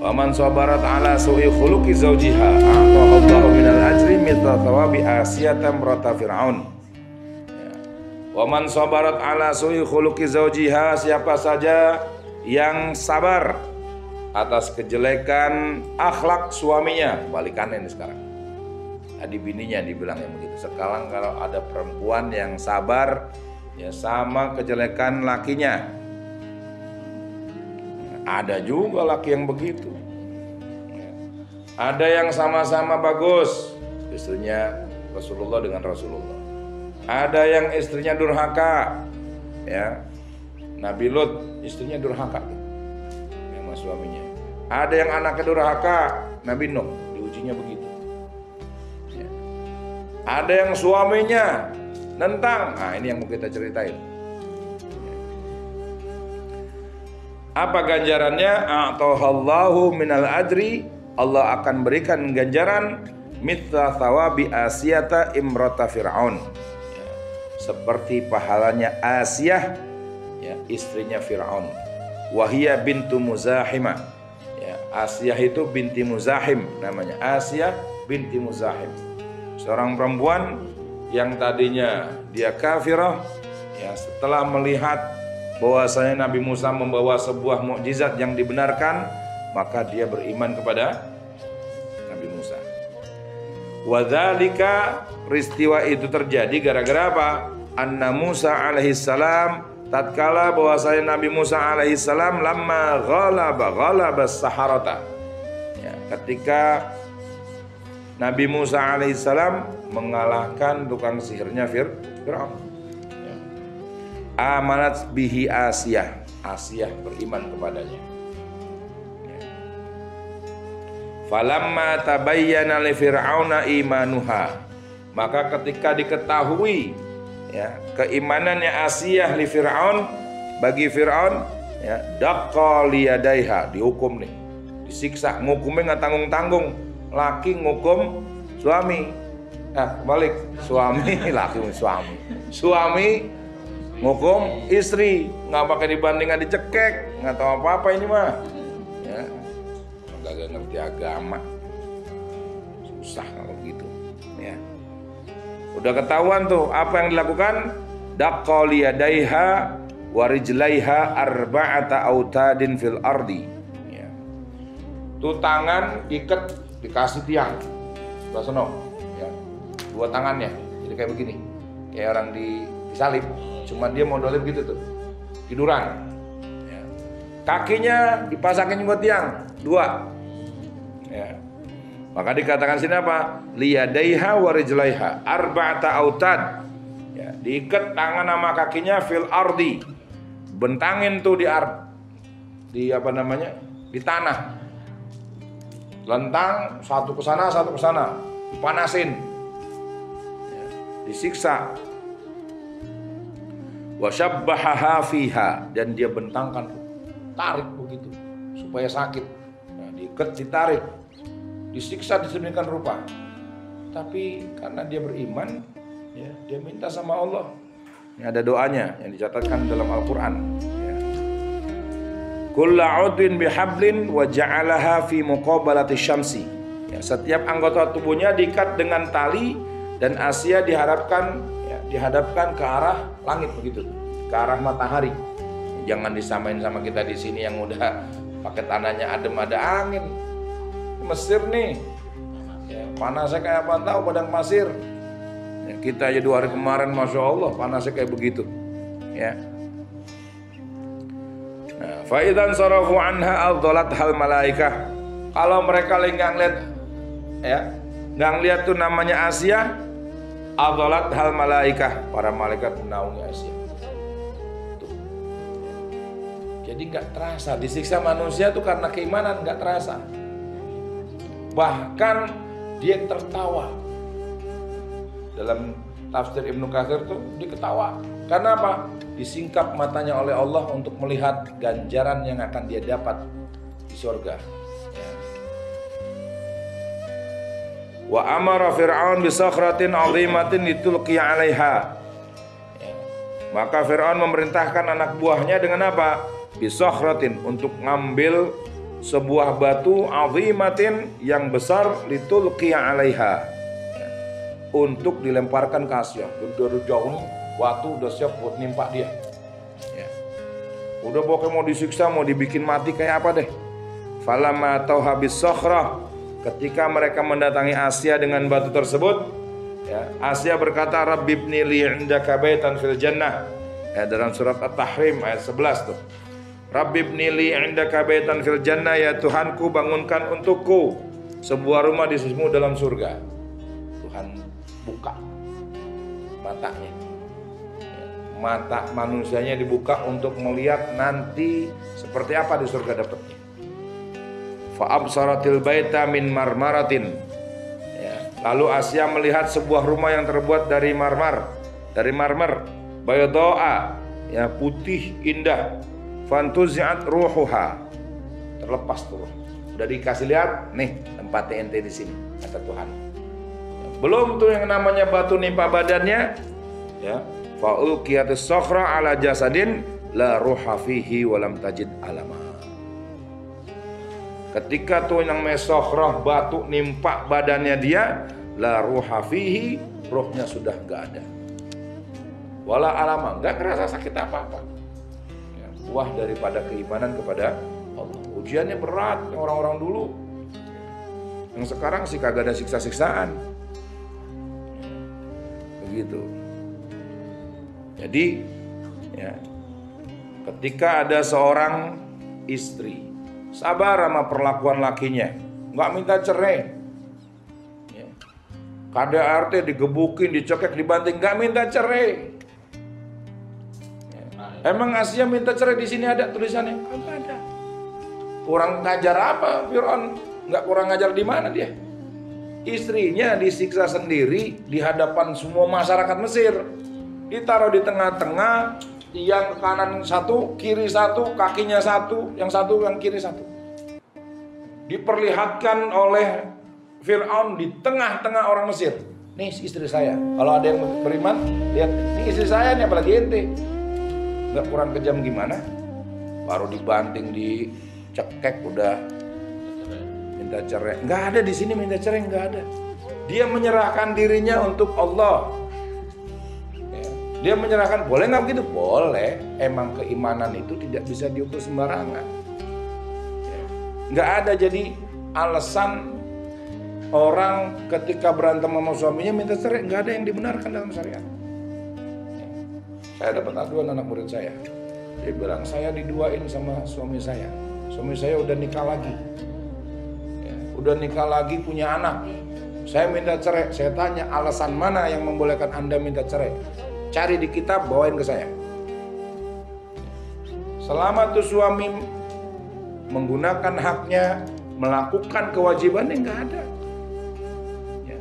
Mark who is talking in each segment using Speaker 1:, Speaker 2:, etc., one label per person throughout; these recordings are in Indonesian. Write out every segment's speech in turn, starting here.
Speaker 1: Wa man sabarat ala su'i khuluqi zawjiha a'tahallahu minal ajri mithla thawabi Asiyata imrata Fir'aun. Wa man sabarat ala su'i khuluqi zawjiha, siapa saja yang sabar atas kejelekan akhlak suaminya. Balikannya ini sekarang. Tadi bininya dibilangnya begitu. Sekarang kalau ada perempuan yang sabar ya sama kejelekan lakinya. Ada juga laki yang begitu. Ada yang sama-sama bagus, istrinya Rasulullah dengan Rasulullah. Ada yang istrinya durhaka, ya. Nabi Lut istrinya durhaka sama suaminya. Ada yang anaknya durhaka, Nabi Nuh diujinya begitu. Ya. Ada yang suaminya nentang. Nah, ini yang mau kita ceritain. Apa ganjarannya? A'tahallahu minal ajri, Allah akan berikan ganjaran mithla thawabi Asiyata imrata Fir'aun, ya, seperti pahalanya Asiyah, ya, istrinya Fir'aun. Wahia bintu Muzahimah, ya, Asiyah itu binti Muzahim namanya. Asiyah binti Muzahim, seorang perempuan yang tadinya dia kafirah, ya, setelah melihat bahwasanya Nabi Musa membawa sebuah mukjizat yang dibenarkan, maka dia beriman kepada Nabi Musa. Wadzalika, peristiwa itu terjadi gara-gara apa? Anna Musa alaihissalam, tatkala bahwasanya Nabi Musa alaihissalam lamma ghalaba saharata, ya, ketika Nabi Musa alaihissalam mengalahkan tukang sihirnya Fir'aun, ya. Amanat bihi Asiyah, Asiyah beriman kepadanya. Falamma tabayyana li fir'auna imanuha, maka ketika diketahui, ya, keimanannya Asiyah li Fir'aun, bagi Fir'aun, ya, daqqa liyadaiha, dihukum nih, disiksa, ngukumnya nggak tanggung-tanggung. Laki ngukum suami, balik suami laki suami ngukum istri, nggak pakai dibandingkan, dicekek, nggak tahu apa-apa ini mah, ya, gak ngerti agama, susah kalau gitu, ya. Udah ketahuan tuh apa yang dilakukan, daqqa liyadaiha wa rijlaiha arba'ata autadin fil ardi, ya. Tuh tangan ikat, dikasih tiang sebelah sono, ya, dua tangannya jadi kayak begini, kayak orang disalib, cuma dia modelnya begitu tuh, tiduran, ya. Kakinya dipasakin juga tiang dua, ya. Maka dikatakan sini apa? Liyadaiha wa rijlaiha arba'ata autad, ya, diikat tangan sama kakinya fil ardi, bentangin tuh di apa namanya, di tanah, lentang, satu ke sana dipanasin, ya, disiksa. Wa syabbahaha fiha, dan dia bentangkan, tarik begitu supaya sakit, nah, diikat, ditarik, disiksa disemikian rupa. Tapi karena dia beriman, ya, dia minta sama Allah. Ini ada doanya yang dicatatkan dalam Al-Quran, ya. Kulla udwin bihablin wa ja'alaha fi muqabalati syamsi, ya, setiap anggota tubuhnya diikat dengan tali, dan Asiyah dihadapkan, ya, dihadapkan ke arah langit begitu, ke arah matahari. Jangan disamain sama kita di sini yang udah pakai tanahnya adem, ada angin. Mesir nih, ya, panasnya kayak apa tahu, padang pasir, ya, kita aja 2 hari kemarin Masya Allah panasnya kayak begitu, ya. Nah, faidan sarafu anha adzalat hal malaikah, kalau mereka lagi nggak ngeliat, ya, nggak ngeliat tuh namanya Asiyah, adzalat hal malaikah, para malaikat menaungi Asiyah. Tuh. Jadi nggak terasa disiksa manusia tuh karena keimanan, nggak terasa. Bahkan dia tertawa. Dalam tafsir Ibnu Katsir tuh dia ketawa. Karena apa? Disingkap matanya oleh Allah untuk melihat ganjaran yang akan dia dapat di surga. Ya. Wa amara Fir'aun bi sakhratin 'azimatin litulqi 'alaiha. Ya. Maka Fir'aun memerintahkan anak buahnya dengan apa? Bi sakhratin, untuk ngambil sebuah batu azimatin yang besar litulqiya 'alaiha, untuk dilemparkan ke Asia. Dari jauh nih batu udah siap buat nimpa dia. Ya. Udah pokoknya mau disiksa, mau dibikin mati kayak apa deh. Falamma tauha bis-sakhrah, ketika mereka mendatangi Asia dengan batu tersebut, ya, Asia berkata, Rabbibni li 'indaka baitan fil jannah. Ya, dalam surat At-Tahrim ayat 11 tuh. Rabbibni li 'indaka baitan fil jannah, ya Tuhanku, bangunkan untukku sebuah rumah di sisimu dalam surga. Tuhan buka matanya, mata manusianya dibuka untuk melihat nanti seperti apa di surga dapatnya. Fa absaratil baita min marmaratin, ya, lalu Asia melihat sebuah rumah yang terbuat dari marmer, bayda'a, ya, putih indah. Fantuzi'at ruhuha, terlepas tuh, udah dikasih lihat nih tempatnya ente di sini, kata Tuhan. Belum tuh yang namanya batu nimpa badannya, ya. Fa ulqiyatis sakhra ala jasadin la ruha fihi wa lam tajid alama. Ketika tuh yang namanya sakhra, batu nimpa badannya dia, la ruha fihi, rohnya sudah enggak ada. Wala alama, enggak kerasa sakit apa-apa. Ya, buah daripada keimanan kepada Allah. Ujiannya berat yang orang-orang dulu. Yang sekarang sih kagak ada siksa-siksaan. Begitu. Jadi, ya, ketika ada seorang istri sabar sama perlakuan lakinya, nggak minta cerai, ya, KDRT digebukin, dicekek, dibanting, nggak minta cerai. Ya. Emang Asia minta cerai di sini ada tulisannya? Nggak ada. Kurang ngajar apa Fir'aun? Nggak kurang ngajar di mana dia? Istrinya disiksa sendiri di hadapan semua masyarakat Mesir. Ditaruh di tengah-tengah, yang kanan satu, kiri satu, kakinya satu, yang kiri satu. Diperlihatkan oleh Fir'aun di tengah-tengah orang Mesir. Nih istri saya. Kalau ada yang beriman, lihat, ini istri saya nih, apalagi ente. Nggak kurang kejam gimana? Baru dibanting, dicekek, udah minta cerai. Nggak ada di sini minta cerai, nggak ada. Dia menyerahkan dirinya untuk Allah. Dia menyerahkan, boleh nggak begitu? Boleh. Emang keimanan itu tidak bisa diukur sembarangan. Nggak ada jadi alasan orang ketika berantem sama suaminya minta cerai. Nggak ada yang dibenarkan dalam syariat. Saya dapat aduan anak murid saya. Dia bilang, saya diduain sama suami saya. Suami saya udah nikah lagi. Udah nikah lagi, punya anak. Saya minta cerai. Saya tanya, alasan mana yang membolehkan Anda minta cerai? Cari di kitab, bawain ke saya. Selama tuh suami menggunakan haknya, melakukan kewajibannya, nggak ada. Ya.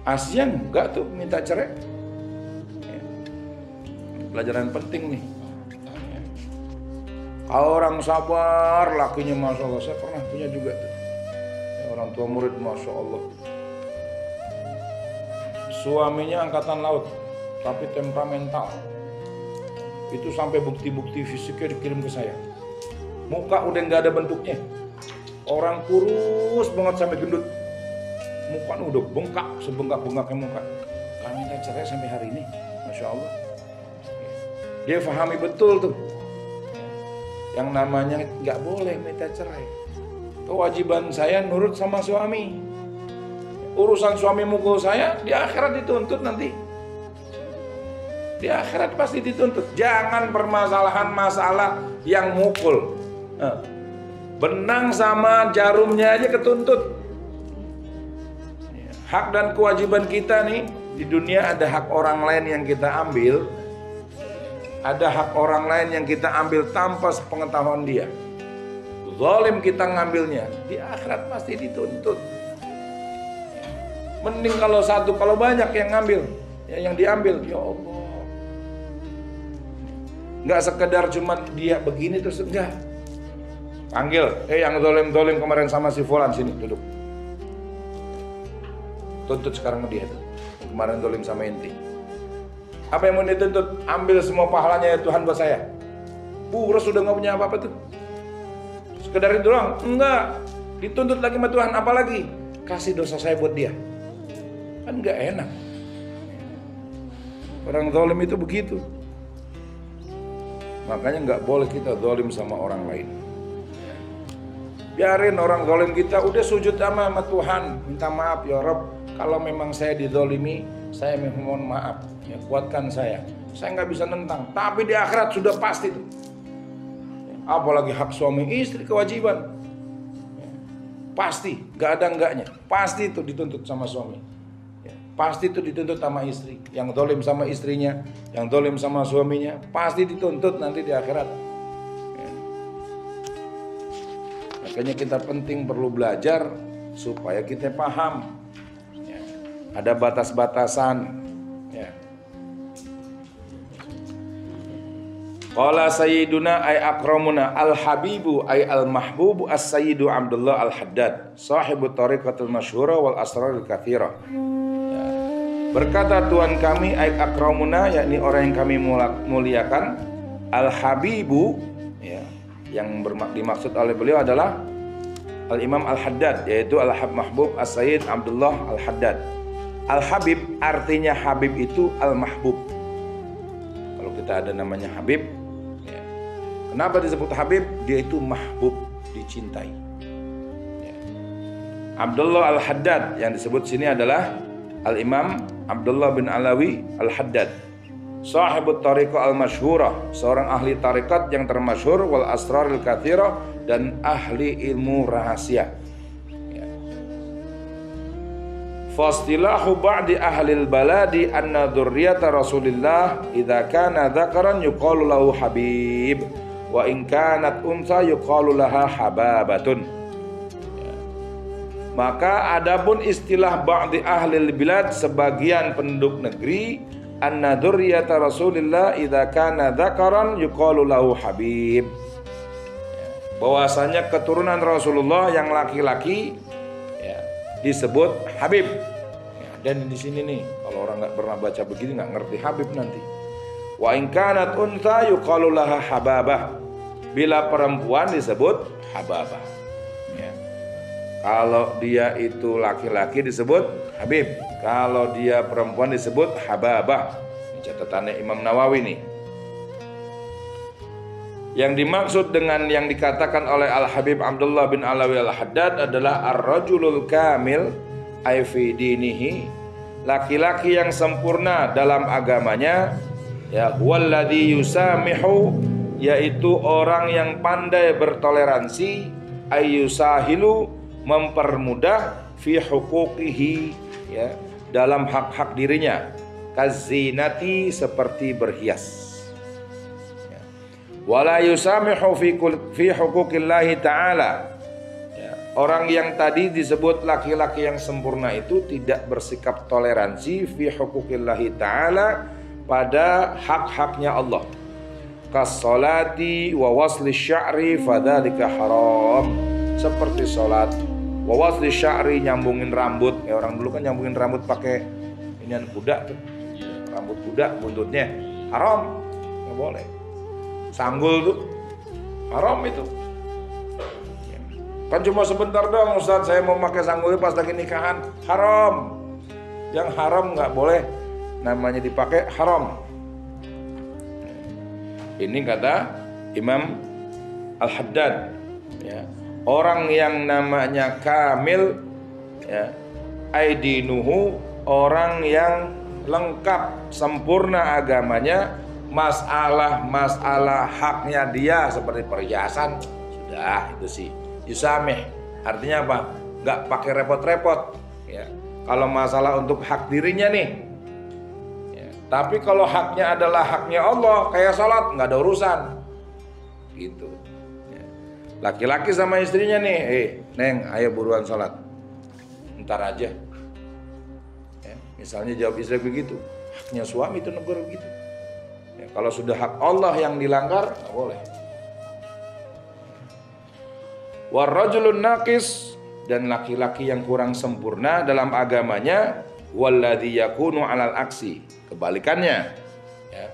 Speaker 1: Asia nggak tuh minta cerai. Ya. Pelajaran penting nih. Ya. Kalau orang sabar, lakinya masya Allah. Saya pernah punya juga tuh. Ya, orang tua murid masya Allah. Suaminya angkatan laut, tapi temperamental. Itu sampai bukti-bukti fisiknya dikirim ke saya. Muka udah nggak ada bentuknya. Orang kurus banget sampai gendut. Muka udah bengkak, sebengkak-bengkaknya muka. Gak minta cerai sampai hari ini. Masya Allah. Dia pahami betul tuh. Yang namanya nggak boleh minta cerai. Kewajiban saya nurut sama suami. Urusan suami mukul saya, di akhirat dituntut nanti. Di akhirat pasti dituntut. Jangan permasalahan masalah yang mukul. Benang sama jarumnya aja ketuntut. Hak dan kewajiban kita nih, di dunia ada hak orang lain yang kita ambil. Ada hak orang lain yang kita ambil tanpa sepengetahuan dia. Zalim kita ngambilnya, di akhirat pasti dituntut. Mending kalau satu, kalau banyak yang ngambil, ya yang diambil, ya Allah. Nggak sekedar cuma dia begini terus, enggak. Panggil, yang zalim kemarin sama si Fulan, sini duduk. Tuntut sekarang dia itu. Kemarin zalim sama inti. Apa yang mau dituntut? Ambil semua pahalanya ya Tuhan buat saya. Sudah nggak punya apa-apa tuh. Sekedar itu doang? Enggak. Dituntut lagi sama Tuhan, apalagi? Kasih dosa saya buat dia. Kan enggak enak. Orang zalim itu begitu. Makanya enggak boleh kita zalim sama orang lain. Biarin orang zalim kita, udah sujud sama Tuhan, minta maaf ya Rabb, kalau memang saya dizalimi, saya mohon maaf, ya kuatkan saya nggak bisa nentang. Tapi di akhirat sudah pasti tuh. Apalagi hak suami istri, kewajiban, pasti, nggak ada enggaknya, pasti itu dituntut sama suami, pasti itu dituntut sama istri. Yang zalim sama istrinya, yang zalim sama suaminya, pasti dituntut nanti di akhirat. Makanya kita penting perlu belajar supaya kita paham. Ada batas-batasan. Qala sayyiduna ay akramuna al-habibu ay al-mahbubu as-sayyidu Abdullah al-Haddad sahibu tariqatul masyhura wal asrarul katsira. Berkata Tuhan kami ay akramuna, yakni orang yang kami muliakan, al-habibu, ya, yang dimaksud oleh beliau adalah Al-Imam Al-Haddad, yaitu Al-Mahbub As-Sayyid Abdullah Al-Haddad. Al-Habib artinya Habib itu Al-Mahbub. Kalau kita ada namanya Habib, ya. Kenapa disebut Habib? Dia itu mahbub, dicintai, ya. Abdullah Al-Haddad yang disebut sini adalah Al-Imam Abdullah bin Alawi Al-Haddad, sahibut tariqah al-masyhurah, seorang ahli tarikat yang termasyhur, wal asrarul katsirah, dan ahli ilmu rahasia. Fastilahu ba'di ahlil baladi anna dzurriyyata Rasulillah idza kana dzakaran yuqalu lahu habib wa in kanat unsa yuqalu laha hababatun. Maka adapun istilah ba'di ahlil bilad, sebagian penduduk negeri, anna dzurriyyata Rasulillah idza kana dzakaran yuqalu lahu habib, bahwasanya keturunan Rasulullah yang laki-laki, ya, disebut Habib. Ya, dan di sini nih, kalau orang nggak pernah baca begini nggak ngerti Habib nanti. Wa in kanat unta yuqalu laha hababah. Bila perempuan disebut hababah. Ya. Kalau dia itu laki-laki disebut Habib. Kalau dia perempuan disebut hababah. Ini catatannya Imam Nawawi nih. Yang dimaksud dengan yang dikatakan oleh Al-Habib Abdullah bin Alawi Al-Haddad adalah ar-rajulul kamil ay fi dinihi, laki-laki yang sempurna dalam agamanya, ya, walladzi yusamihu, yaitu orang yang pandai bertoleransi, ayyusahilu, mempermudah, fi huquqihi, ya, dalam hak-hak dirinya, kazinati, seperti berhias. Wala yusamihu fi huquqillahi ta'ala, ya, orang yang tadi disebut laki-laki yang sempurna itu tidak bersikap toleransi fi huquqillahi ta'ala, pada hak-haknya Allah. Kas-salati wa wasli sya'ri fadzalika haram, seperti salat, wa wasli sya'ri, nyambungin rambut. Ya, orang dulu kan nyambungin rambut pakai inian kuda tuh, rambut kuda buntutnya, haram, nggak boleh. Sanggul tuh haram itu. Kan cuma sebentar doang Ustaz, saya mau pakai sanggul pas lagi nikahan, haram. Yang haram nggak boleh namanya dipakai, haram. Ini kata Imam Al-Haddad, ya. Orang yang namanya kamil, ya, aidinuhu, orang yang lengkap sempurna agamanya, masalah haknya dia seperti perhiasan, sudah itu sih yusamih. Artinya apa? Nggak pakai repot-repot, ya. Kalau masalah untuk hak dirinya nih, ya. Tapi kalau haknya adalah haknya Allah, kayak sholat, nggak ada urusan, gitu, ya. Laki-laki sama istrinya nih, Neng, ayo buruan sholat, ntar aja, ya. Misalnya jawab istri begitu, haknya suami itu negur begitu. Ya, kalau sudah hak Allah yang dilanggar, nggak boleh. Warrajulun naqis, dan laki-laki yang kurang sempurna dalam agamanya, walladzi yakunu 'alal aksi, kebalikannya, ya,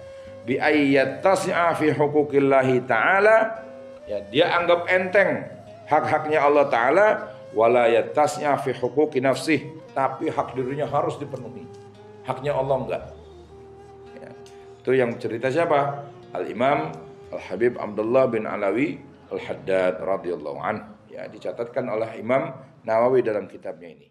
Speaker 1: bi ayyattasi'a fi huquqillahi ta'ala, ya, dia anggap enteng hak-haknya Allah Ta'ala, wala yatasnya fi huquqi nafsih, tapi hak dirinya harus dipenuhi. Haknya Allah enggak. Ya. Itu yang cerita siapa? Al-Imam Al-Habib Abdullah bin Alawi Al-Haddad radhiyallahu anhu. Ya, dicatatkan oleh Imam Nawawi dalam kitabnya ini.